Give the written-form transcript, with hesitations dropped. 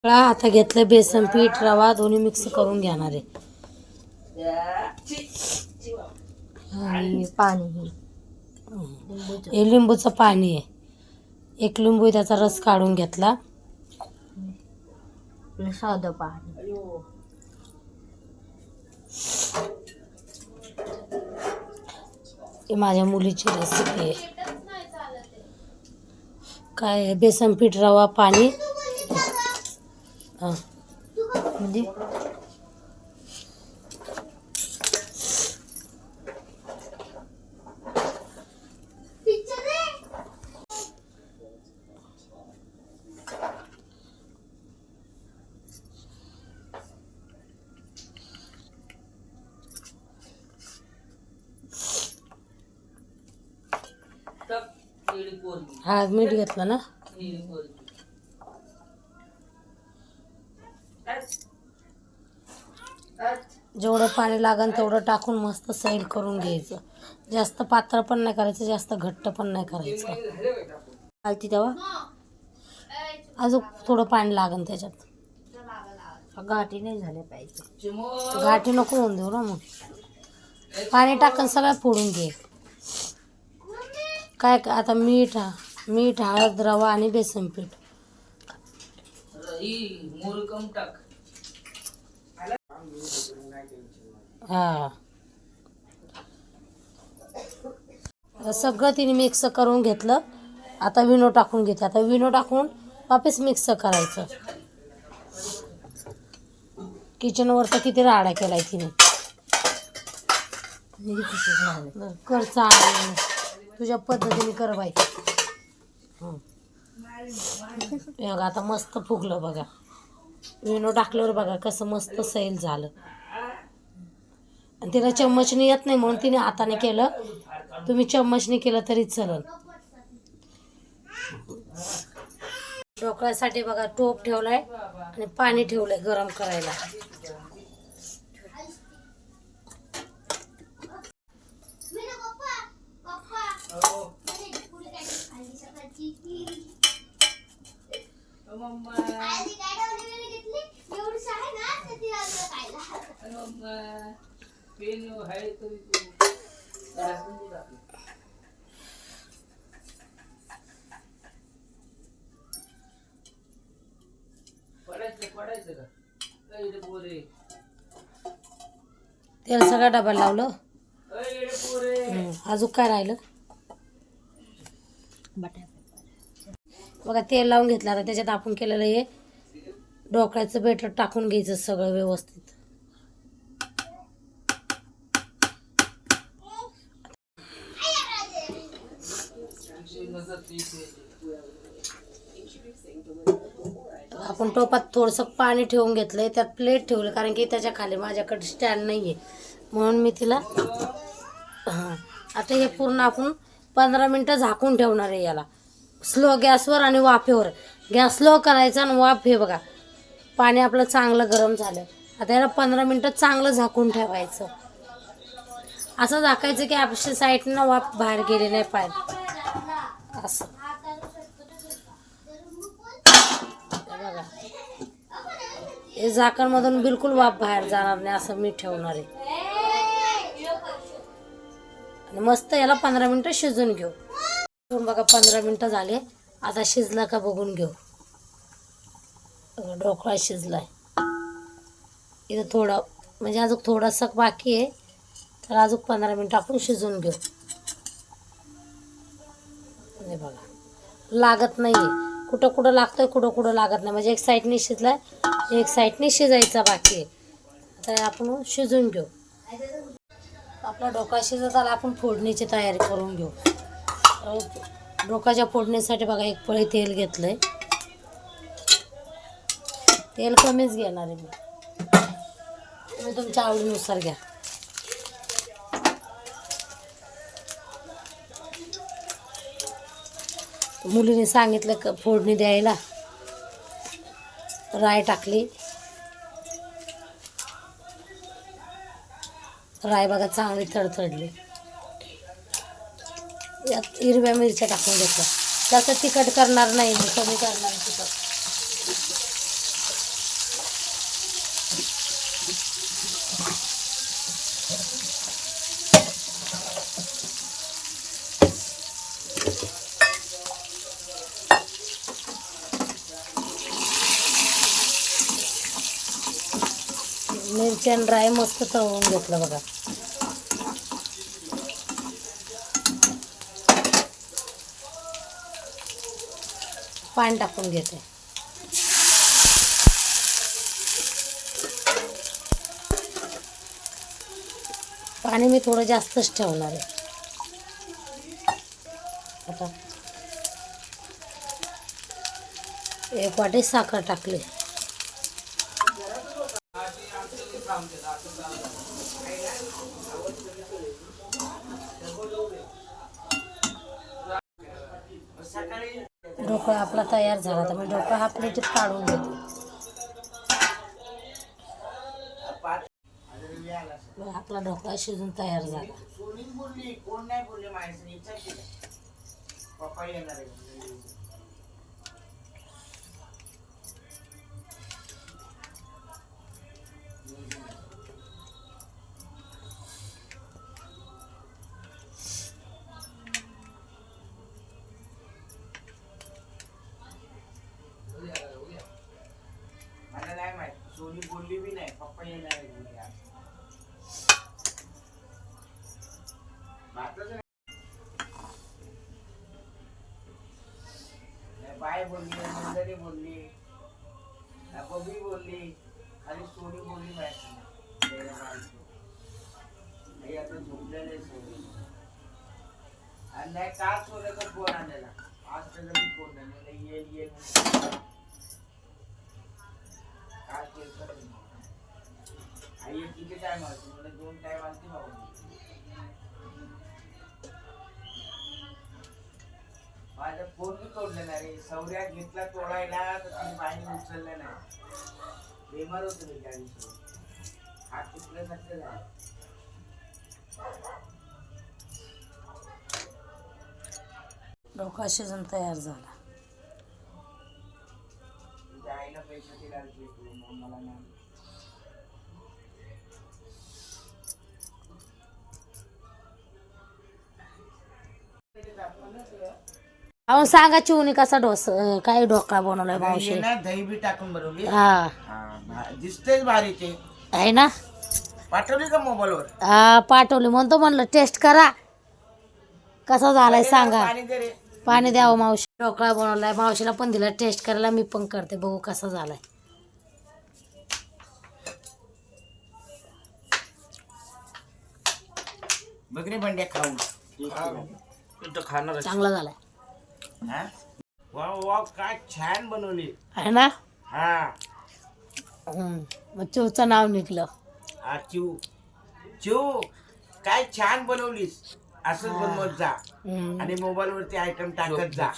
आता घेतलं बेसन पीठ रवा दोन्ही मिक्स करून घेणार आहे आणि पाणी हे लिंबूचं पाणी आहे 1 लिंबू त्याचा रस काढून घेतला साधं पाणी ही माझ्या मुलीची रेसिपी आहे काय बेसन पीठ रवा पाणी म्हणजे हा मीठ घेतलं ना जेवढं पाणी लागेल तेवढं टाकून मस्त सैल करून घ्यायचं जास्त पातळ पण नाही करायचं जास्त घट्ट पण नाही करायचं घालती तेव्हा अजून थोडं पाणी लागेल त्याच्यात गाठी नाही झाल्या पाहिजे गाठी नको होऊन देऊ ना मग पाणी टाकून सगळं फोडून घे काय आता मीठ हळद रवा आणि बेसन पीठ हा सगळं तिने मिक्स करून घेतलं आता विनो टाकून घेते आता विनो टाकून वापस मिक्स करायचं किचनवर तर किती राडा केलाय तिने कर चांगलं तुझ्या पद्धतीने कर बाई बघा आता मस्त फुगलं बघा विनो टाकल्यावर बघा कसं मस्त सैल झालं आणि तिला चम्मचने येत नाही म्हणून तिने हाताने केलं तुम्ही चम्मचने केलं तरी चलन ढोकळ्यासाठी बघा टोप ठेवलाय आणि पाणी ठेवलंय गरम करायला तेल सगळा डबा लावलं अजून काय राहिलं बघा तेल लावून घेतलं आता त्याच्यात आपण केलेलं हे ढोकळ्याचं बेटर टाकून घ्यायचं सगळं व्यवस्थित आपण टोपात थोडंसं पाणी ठेवून घेतलंय त्यात प्लेट ठेवलं कारण की त्याच्या खाली माझ्याकडे स्टँड नाही आहे म्हणून मी तिला हां आता हे पूर्ण आपण 15 मिनटं झाकून ठेवणार आहे याला स्लो गॅसवर आणि वाफेवर गॅस स्लो करायचा आणि वाफ हे बघा पाणी आपलं चांगलं गरम झालं आता याला 15 मिनटं चांगलं झाकून ठेवायचं असं झाकायचं की आपल्या साईडनं वाफ बाहेर गेली नाही पाहिजे असं बघा हे झाकणमधून बिलकुल वाफ बाहेर जाणार नाही असं मी ठेवणार आहे आणि मस्त याला 15 मिनटं शिजून घेऊ बघा 15 मिनटं झाले आता शिजला का बघून घेऊ ढोकळा शिजलाय इथं थोडं म्हणजे अजून थोडासा बाकी आहे तर अजून 15 मिनटं आपण शिजून घेऊ हे बघा लागत नाही आहे कुठं कुठं लागतंय कुठं लागत नाही म्हणजे एक साईडने शिजलाय एक साईडने शिजायचा बाकी आहे आता आपण शिजून घेऊ आपला ढोकळा शिजत आला आपण फोडणीची तयारी करून घेऊ ढोकळ्याच्या फोडणीसाठी बघा एक पळी तेल घेतलंय तेल कमीच घेणार आहे मी तुमच्या आवडीनुसार घ्या मुलीने सांगितलं फोडणी द्यायला राय टाकली राय बघा चांगली थडथडली यात हिरव्या मिरच्या टाकून घेतल्या जास्त तिखट करणार नाही मी कमी करणार तिखट मिरची ड्राय मस्त तळून घेतलं बघा. पाणी टाकून घेते. पाणी मी थोडं जास्तच ठेवणार आहे. आता 1 वाटी साखर टाकली. ढोकळा आपला तयार झाला. तर मी ढोकळा हा प्लेटीत काढून घेते. आपला ढोकळा शिजून तयार झाला. मला नाही माहित, सोनी बोलली बी नाही, पप्पा येणार आहे घरी आज. भातच नाही. बाय बोलली, नंदनी बोलली, बबी बोलली, आणि सोनी बोलली माहिती नाही. आता झोपलेले सोनी. आणि नाही काल सोन्याचा फोन आलेला, आज त्याचा बी फोन नाही. येईल येईल काय केलं आई किती टाइम आलती? मला 2 टाइम आलती भाऊ. माझा फोन बी तोडला नाही रे. सौर्या घेतला तोडायला तर तुम्ही बाईने उचलला नाही. बेमार होतो मी त्या दिवशी. हात तुटल्यासारखं झालं. ढोकळा शिजून तयार झाला. तुझ्या आईला पैसे दिला मला नाही. अहो सांगा चिवणी कसा काय ढोकळा बनवलाय मावशी. ना दही बी टाकून बनवली. हा दिसतेच भारी ते. आहे ना. पाठवली का मोबाईलवर? हा पाठवली. म्हणलं टेस्ट करा कसा झालाय सांगा. पाणी दे रे. पाणी द्यावं. मावशी ढोकळा बनवलाय. मावशीला पण दिला टेस्ट करायला. मी पण करते बघू कसा झालाय. बघ रे बंड्या खाऊन. चांगला झालाय. हा? वाव वाव काय छान बनवली. आहे ना. हा मग चिवचं नाव निघलं. हा चिव चिव काय छान बनवलीस. असंच बनवत जा आणि मोबाईल वरती आयटम टाकत जा.